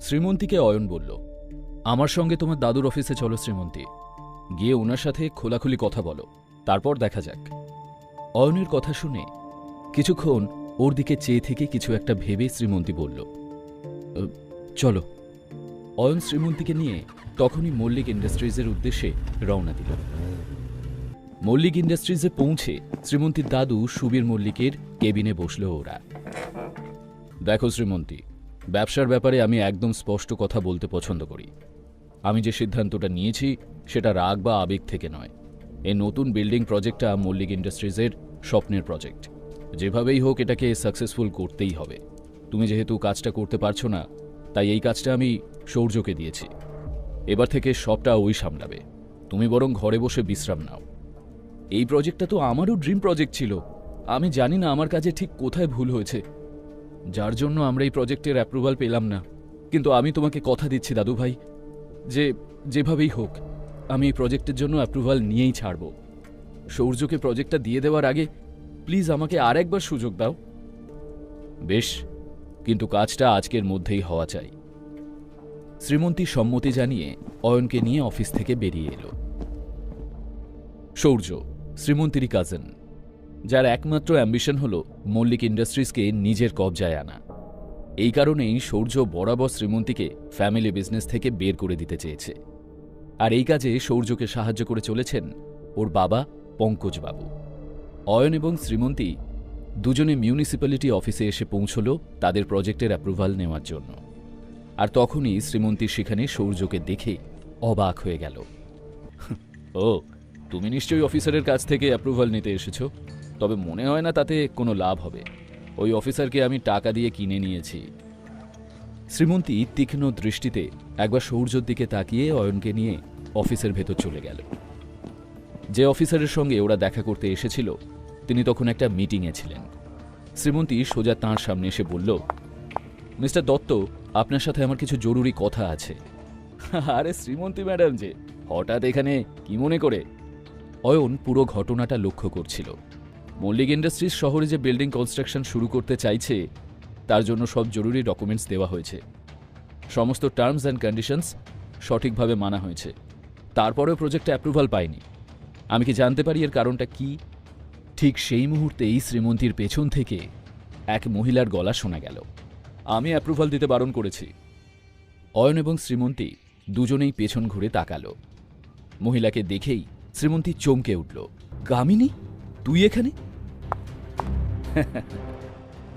শ্রীমন্তীকে অয়ন বলল, আমার সঙ্গে তোমার দাদুর অফিসে চলো শ্রীমন্তী, গিয়ে ওনার সাথে খোলাখুলি কথা বলো, তারপর দেখা যাক। অয়নের কথা শুনে কিছুক্ষণ ওর দিকে চেয়ে থেকে কিছু একটা ভেবে শ্রীমন্তী বলল, চলো। অয়ন শ্রীমন্তীকে নিয়ে তখনই মল্লিক ইন্ডাস্ট্রিজের উদ্দেশ্যে রওনা দিল। মল্লিক ইন্ডাস্ট্রিজে পৌঁছে শ্রীমন্তীর দাদু সুবীর মল্লিকের কেবিনে বসল ওরা। দেখো শ্রীমন্তী, ব্যবসার ব্যাপারে আমি একদম স্পষ্ট কথা বলতে পছন্দ করি। আমি যে সিদ্ধান্তটা নিয়েছি সেটা রাগ বা আবেগ থেকে নয়। এই নতুন বিল্ডিং প্রজেক্টটা মল্লিক ইন্ডাস্ট্রিজের স্বপ্নের প্রজেক্ট। যেভাবেই হোক এটাকে সাকসেসফুল করতেই হবে। তুমি যেহেতু কাজটা করতে পারছো না, তাই এই কাজটা আমি সৌর্যকে দিয়েছি। এবার থেকে সবটা ওই সামলাবে, তুমি বরং ঘরে বসে বিশ্রাম নাও। এই প্রজেক্টটা তো আমারও ড্রিম প্রজেক্ট ছিল। আমি জানি না আমার কাজে ঠিক কোথায় ভুল হয়েছে, যার জন্য আমরা এই প্রজেক্টের অ্যাপ্রুভাল পেলাম না। কিন্তু আমি তোমাকে কথা দিচ্ছি দাদু ভাই, যে যেভাবেই হোক আমি এই প্রজেক্টের জন্য অ্যাপ্রুভাল নিয়েই ছাড়ব। সৌর্যকে প্রজেক্টটা দিয়ে দেওয়ার আগে প্লিজ আমাকে আরেকবার সুযোগ দাও। বেশ, কিন্তু কাজটা আজকের মধ্যেই হওয়া চাই। শ্রীমন্তী সম্মতি জানিয়ে অয়নকে নিয়ে অফিস থেকে বেরিয়ে এলো। সৌর্য শ্রীমন্তীরই কাজিন, যার একমাত্র অ্যাম্বিশন হল মল্লিক ইন্ডাস্ট্রিজকে নিজের কবজায় আনা। এই কারণেই সৌর্য বরাবর শ্রীমন্তীকে ফ্যামিলি বিজনেস থেকে বের করে দিতে চেয়েছে। আর এই কাজে সৌর্যকে সাহায্য করে চলেছেন ওর বাবা পঙ্কজবাবু। অয়ন এবং শ্রীমন্তী দুজনে মিউনিসিপ্যালিটি অফিসে এসে পৌঁছল তাদের প্রজেক্টের অ্যাপ্রুভাল নেওয়ার জন্য। আর তখনই শ্রীমন্তী সেখানে সৌর্যকে দেখে অবাক হয়ে গেল। ও, তুমি নিশ্চয়ই অফিসারের কাছ থেকে অ্যাপ্রুভাল নিতে এসেছ, তবে মনে হয় না তাতে কোনো লাভ হবে। ওই অফিসারকে আমি টাকা দিয়ে কিনে নিয়েছি। শ্রীমন্তী তীক্ষ্ণ দৃষ্টিতে একবার সৌর্যর দিকে তাকিয়ে অয়নকে নিয়ে অফিসের ভেতর চলে গেল। যে অফিসারের সঙ্গে ওরা দেখা করতে এসেছিল তিনি তখন একটা মিটিংয়ে ছিলেন। শ্রীমন্তী সোজা তাঁর সামনে এসে বলল, মিস্টার দত্ত, আপনার সাথে আমার কিছু জরুরি কথা আছে। আরে শ্রীমন্তী ম্যাডাম যে, হঠাৎ এখানে কি মনে করে? অয়ন পুরো ঘটনাটা লক্ষ্য করছিল। মল্লিক ইন্ডাস্ট্রিজ শহরে যে বিল্ডিং কনস্ট্রাকশন শুরু করতে চাইছে তার জন্য সব জরুরি ডকুমেন্টস দেওয়া হয়েছে। সমস্ত টার্মস অ্যান্ড কন্ডিশনস সঠিকভাবে মানা হয়েছে, তারপরেও প্রজেক্টে অ্যাপ্রুভাল পায়নি। আমি কি জানতে পারি এর কারণটা কি? ঠিক সেই মুহূর্তেই শ্রীমন্তীর পেছন থেকে এক মহিলার গলা শোনা গেল, আমি অ্যাপ্রুভাল দিতে বারণ করেছি। অয়ন এবং শ্রীমন্তী দুজনেই পেছন ঘুরে তাকালো। মহিলাকে দেখেই শ্রীমন্তী চমকে উঠল, কামিনী, তুই এখানে?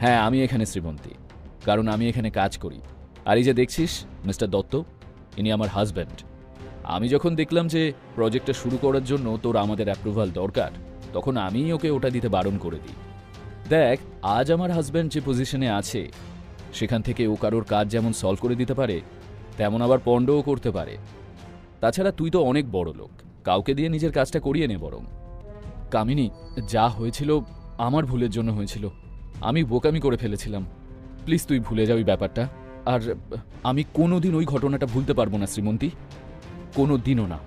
হ্যাঁ, আমি এখানে শ্রীমন্তী, কারণ আমি এখানে কাজ করি। আর এই যে দেখছিস মিস্টার দত্ত, ইনি আমার হাজব্যান্ড। আমি যখন দেখলাম যে প্রজেক্টটা শুরু করার জন্য তোর আমাদের অ্যাপ্রুভাল দরকার, তখন আমিই ওকে ওটা দিতে বারণ করে দিই। দেখ, আজ আমার হাজব্যান্ড যে পজিশনে আছে সেখান থেকে ও কারোর কাজ যেমন সলভ করে দিতে পারে, তেমন আবার পণ্ডও করতে পারে। তাছাড়া তুই তো অনেক বড় লোক, কাউকে দিয়ে নিজের কাজটা করিয়ে নে বরং। কামিনী, যা হয়েছিল আমার ভুলের জন্য হয়েছিল। আমি বোকামি করে ফেলেছিলাম। প্লিজ তুই ভুলে যাবি ব্যাপারটা। আর আমি কোনোদিন ওই ঘটনাটা ভুলতে পারবো না শ্রীমন্তী, কোনো দিনও না।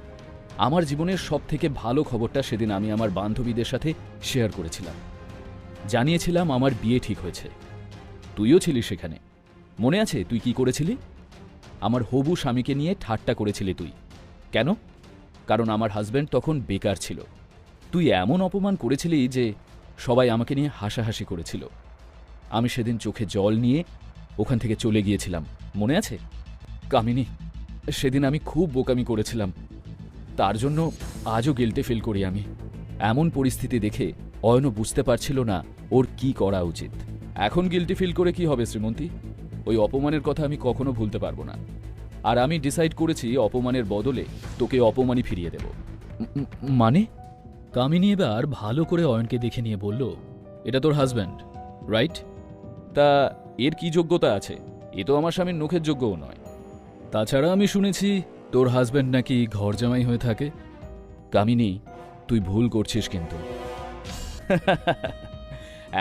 আমার জীবনের সব থেকে ভালো খবরটা সেদিন আমি আমার বান্ধবীদের সাথে শেয়ার করেছিলাম। জানিয়েছিলাম আমার বিয়ে ঠিক হয়েছে। তুইও ছিলিস সেখানে, মনে আছে তুই কি করেছিলি? আমার হবু স্বামীকে নিয়ে ঠাট্টা করেছিলি তুই। কেন? কারণ আমার হাজব্যান্ড তখন বেকার ছিল। তুই এমন অপমান করেছিলি যে সবাই আমাকে নিয়ে হাসাহাসি করেছিল। আমি সেদিন চোখে জল নিয়ে ওখান থেকে চলে গিয়েছিলাম, মনে আছে? কামিনী, সেদিন আমি খুব বোকামি করেছিলাম, তার জন্য আজও গিল্টে ফিল করি আমি। এমন পরিস্থিতি দেখে অয়নও বুঝতে পারছিল না ওর কি করা উচিত। এখন গিল্টি ফিল করে কি হবে শ্রীমন্তী? ওই অপমানের কথা আমি কখনো ভুলতে পারবো না। আর আমি ডিসাইড করেছি অপমানের বদলে তোকে অপমানই ফিরিয়ে দেব। মানে? কামিনী এবার ভালো করে অয়নকে দেখে নিয়ে বলল, এটা তোর হাজব্যান্ড, রাইট? তা এর কি যোগ্যতা আছে? এ তো আমার স্বামীর নখের যোগ্যও নয়। তাছাড়া আমি শুনেছি তোর হাজব্যান্ড নাকি ঘর জামাই হয়ে থাকে। কামিনী, তুই ভুল করছিস কিন্তু।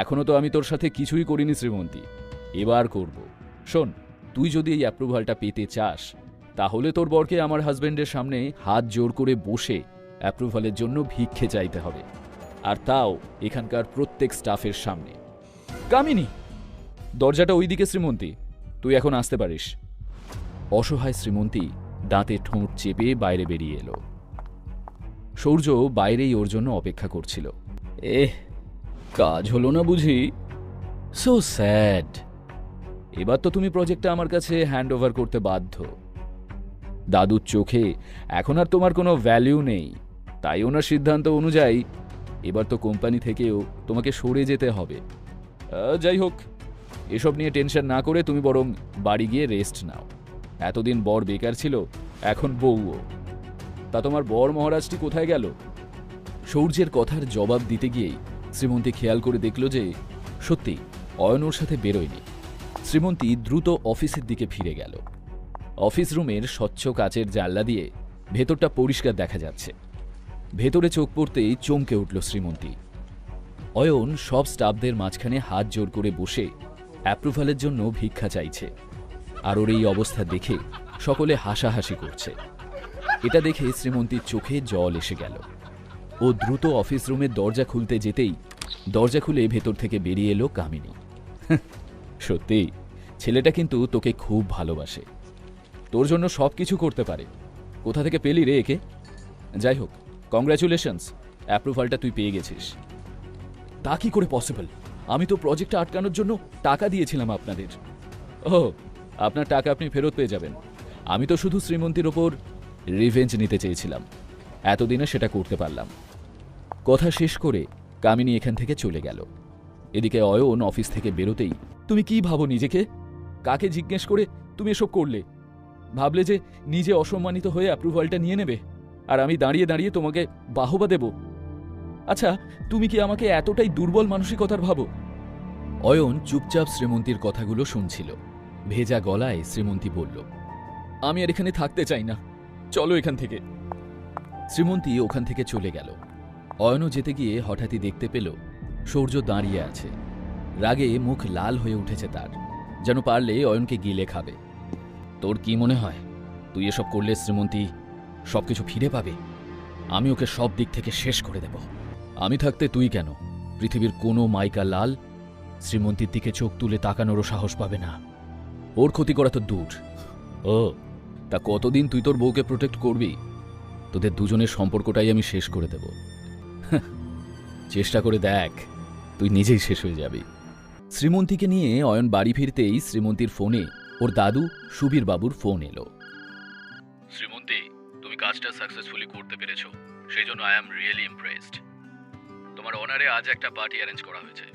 এখনো তো আমি তোর সাথে কিছুই করিনি শ্রীমন্তী, এবার করব। শোন, তুই যদি এই অ্যাপ্রুভালটা পেতে চাস তাহলে তোর বরকে আমার হাজব্যান্ডের সামনে হাত জোর করে বসে অ্যাপ্রুভালের জন্য ভিক্ষে চাইতে হবে, আর তাও এখানকার প্রত্যেক স্টাফের সামনে। কামিনী, দরজাটা ওইদিকে শ্রীমন্তী, তুই এখন আসতে পারিস। অসহায় শ্রীমন্তী দাঁতে ঠোঁট চেপে বাইরে বেরিয়ে এলো। সূর্য বাইরেই ওর জন্য অপেক্ষা করছিল। কাজ হলো না বুঝি? So sad. এবার তো তুমি প্রজেক্টটা আমার কাছে হ্যান্ড ওভার করতে বাধ্য। দাদুর চোখে এখন আর তোমার কোনো ভ্যালিউ নেই, তাই ওনার সিদ্ধান্ত অনুযায়ী এবার তো কোম্পানি থেকেও তোমাকে সরে যেতে হবে। যাই হোক, এসব নিয়ে টেনশন না করে তুমি বরং বাড়ি গিয়ে রেস্ট নাও। এতদিন বর বেকার ছিল, এখন বউও। তা তোমার বর মহারাজটি কোথায় গেল? সূর্যের কথার জবাব দিতে গিয়েই শ্রীমন্তী খেয়াল করে দেখল যে সত্যি অয়ন ওর সাথে বেরোয়নি। শ্রীমন্তী দ্রুত অফিসের দিকে ফিরে গেল। অফিস রুমের স্বচ্ছ কাচের জানলা দিয়ে ভেতরটা পরিষ্কার দেখা যাচ্ছে। ভেতরে চোখ পড়তেই চমকে উঠল শ্রীমন্তী। অয়ন সব স্টাফদের মাঝখানে হাত জোর করে বসে অ্যাপ্রুভালের জন্য ভিক্ষা চাইছে, আর ওর এই অবস্থা দেখে সকলে হাসাহাসি করছে। এটা দেখে শ্রীমন্তীর চোখে জল এসে গেল। ও দ্রুত অফিস রুমের দরজা খুলতে যেতেই দরজা খুলে ভেতর থেকে বেরিয়ে এলো কামিনী। সত্যি ছেলেটা কিন্তু তোকে খুব ভালোবাসে, তোর জন্য সব কিছু করতে পারে। কোথা থেকে পেলি রে একে? যাই হোক, কংগ্রাচুলেশনস, অ্যাপ্রুভালটা তুই পেয়ে গেছিস। তা কি করে পসিবল? আমি তো প্রজেক্টটা আটকানোর জন্য টাকা দিয়েছিলাম আপনাদের। ও, আপনার টাকা আপনি ফেরত পেয়ে যাবেন। আমি তো শুধু শ্রীমন্তীর ওপর রিভেঞ্জ নিতে চেয়েছিলাম, এতদিনে সেটা করতে পারলাম। কথা শেষ করে কামিনী এখান থেকে চলে গেল। এদিকে অয়ন অফিস থেকে বেরোতেই, তুমি কি ভাবো নিজেকে? কাকে জিজ্ঞেস করে তুমি এসব করলে? ভাবলে যে নিজে অসম্মানিত হয়ে অ্যাপ্রুভালটা নিয়ে নেবে, আর আমি দাঁড়িয়ে দাঁড়িয়ে তোমাকে বাহবা দেব? আচ্ছা, তুমি কি আমাকে এতটাই দুর্বল মানসিকতার ভাবো? অয়ন চুপচাপ শ্রীমন্তীর কথাগুলো শুনছিল। ভেজা গলায় শ্রীমন্তী বলল, আমি আর এখানে থাকতে চাই না, চলো এখান থেকে। শ্রীমন্তী ওখান থেকে চলে গেল। অয়নও যেতে গিয়ে হঠাৎই দেখতে পেল সূর্য দাঁড়িয়ে আছে। রাগে মুখ লাল হয়ে উঠেছে তার, যেন পারলে অয়নকে গিলে খাবে। তোর কি মনে হয় তুই এসব করলে শ্রীমন্তী সবকিছু ফিরে পাবে? আমি ওকে সব দিক থেকে শেষ করে দেব। আমি থাকতে তুই কেন, পৃথিবীর কোনো মাইকা লাল শ্রীমন্তীর দিকে চোখ তুলে তাকানোরও সাহস পাবে না। ওর ক্ষতি করা তো দূর। ও, তা কতদিন তুই তোর বউকে প্রোটেক্ট করবি? তোদের দুজনের সম্পর্কটাই আমি শেষ করে দেব। চেষ্টা করে দেখ, তুই নিজেই শেষ হয়ে যাবি। শ্রীমন্তীকে নিয়ে অয়ন বাড়ি ফিরতেই শ্রীমন্তীর ফোনে ওর দাদু সুবীর বাবুর ফোন এলো। শ্রীমন্তী, তুমি কাজটা সাকসেসফুলি করতে পেরেছো, সেই জন্য আই অ্যাম রিয়েলি ইমপ্রেসড। তোমার অনারে আজ একটা পার্টি অ্যারেঞ্জ করা হয়েছে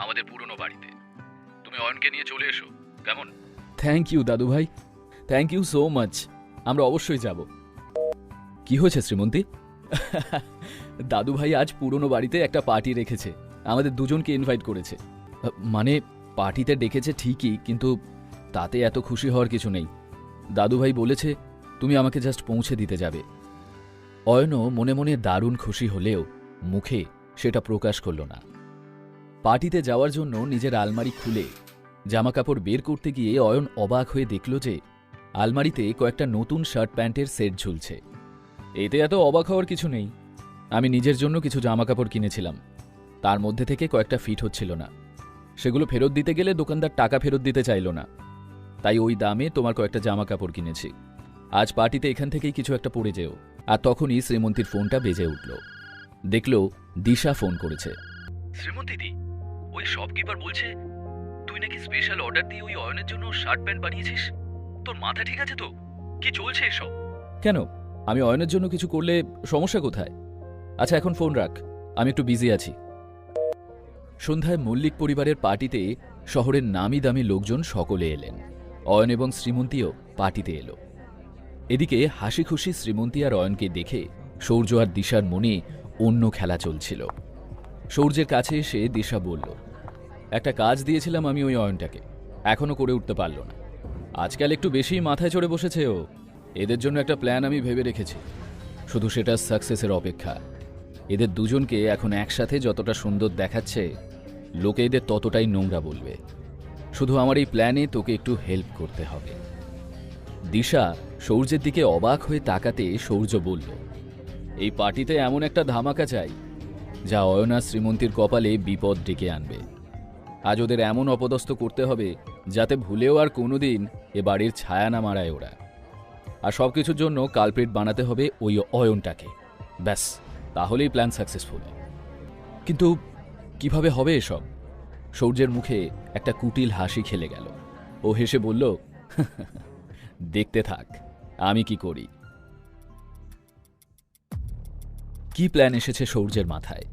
আমাদের পুরনো বাড়িতে। তুমি অয়নকে নিয়ে চলে এসো, কেমন? থ্যাংক ইউ দাদু ভাই, থ্যাংক ইউ সো মাচ। আমরা অবশ্যই যাব। কি হয়েছে শ্রীমন্তী? দাদু ভাই আজ পুরনো বাড়িতে একটা পার্টি রেখেছে, আমাদের দুজনকে ইনভাইট করেছে। মানে পার্টিতে ডেকেছে ঠিকই, কিন্তু তাতে এত খুশি হওয়ার কিছু নেই। দাদু ভাই বলেছে তুমি আমাকে জাস্ট পৌঁছে দিতে যাবে। অয়নও মনে মনে দারুণ খুশি হলেও মুখে সেটা প্রকাশ করল না। পার্টিতে যাওয়ার জন্য নিজের আলমারি খুলে জামাকাপড় বের করতে গিয়ে অয়ন অবাক হয়ে দেখল যে আলমারিতে কয়েকটা নতুন শার্ট প্যান্টের সেট ঝুলছে। এতে এত অবাক হওয়ার কিছু নেই। আমি নিজের জন্য কিছু জামাকাপড় কিনেছিলাম, তার মধ্যে থেকে কয়েকটা ফিট হচ্ছিল না। সেগুলো ফেরত দিতে গেলে দোকানদার টাকা ফেরত দিতে চাইল না, তাই ওই দামে তোমার কয়েকটা জামাকাপড় কিনেছি। আজ পার্টিতে এখান থেকেই কিছু একটা পরে যেও। আর তখনই শ্রীমন্তীর ফোনটা বেজে উঠল। দেখল দিশা ফোন করেছে। শ্রীমন্তী, ওই শপকিপার বলছে তুই নাকি স্পেশাল অর্ডার দিয়ে ওই অয়নের জন্য শার্ট প্যান্ট বানিয়েছিস। তোর মাথা ঠিক আছে তো? কি চলছে এসব? কেন, আমি অয়নের জন্য কিছু করলে সমস্যা কোথায়? আচ্ছা এখন ফোন রাখ, আমি একটু বিজি আছি। সন্ধ্যায় মল্লিক পরিবারের পার্টিতে শহরের নামি দামি লোকজন সকলে এলেন। অয়ন এবং শ্রীমন্তীও পার্টিতে এলো। এদিকে হাসি খুশি শ্রীমন্তী আর অয়নকে দেখে সূর্য আর দিশার মনে অন্য খেলা চলছিল। সূর্যের কাছে এসে দিশা বলল, একটা কাজ দিয়েছিলাম আমি ওই অয়নটাকে, এখনো করে উঠতে পারল না। আজকাল একটু বেশি মাথায় চড়ে বসেছে ও। এদের জন্য একটা প্ল্যান আমি ভেবে রেখেছি, শুধু সেটা সাকসেসের অপেক্ষা। এদের দুজনকে এখন একসাথে যতটা সুন্দর দেখাচ্ছে, লোকে এদের ততটাই নোংরা বলবে। শুধু আমার এই প্ল্যানে তোকে একটু হেল্প করতে হবে। দিশা সূর্যের দিকে অবাক হয়ে তাকাতে সূর্য বলল, এই পার্টিতে এমন একটা ধামাকা চাই যা অয়না শ্রীমন্তীর কপালে বিপদ ডেকে আনবে। আজ ওদের এমন অপদস্থ করতে হবে যাতে ভুলেও আর কোনোদিন এ বাড়ির ছায়া না মারায় ওরা। আর সব কিছুর জন্য কালপ্রিট বানাতে হবে ওই অয়নটাকে। ব্যাস, তাহলেই প্ল্যান সাকসেসফুল। কিন্তু কিভাবে হবে এসব? সূর্যের মুখে একটা কুটিল হাসি খেলে গেল। ও হেসে বলল, দেখতে থাক আমি কি করি। কি প্ল্যান এসেছে সূর্যের মাথায়?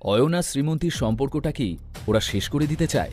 অয়ন আর শ্রীমন্তীর সম্পর্কটা কি ওরা শেষ করে দিতে চায়?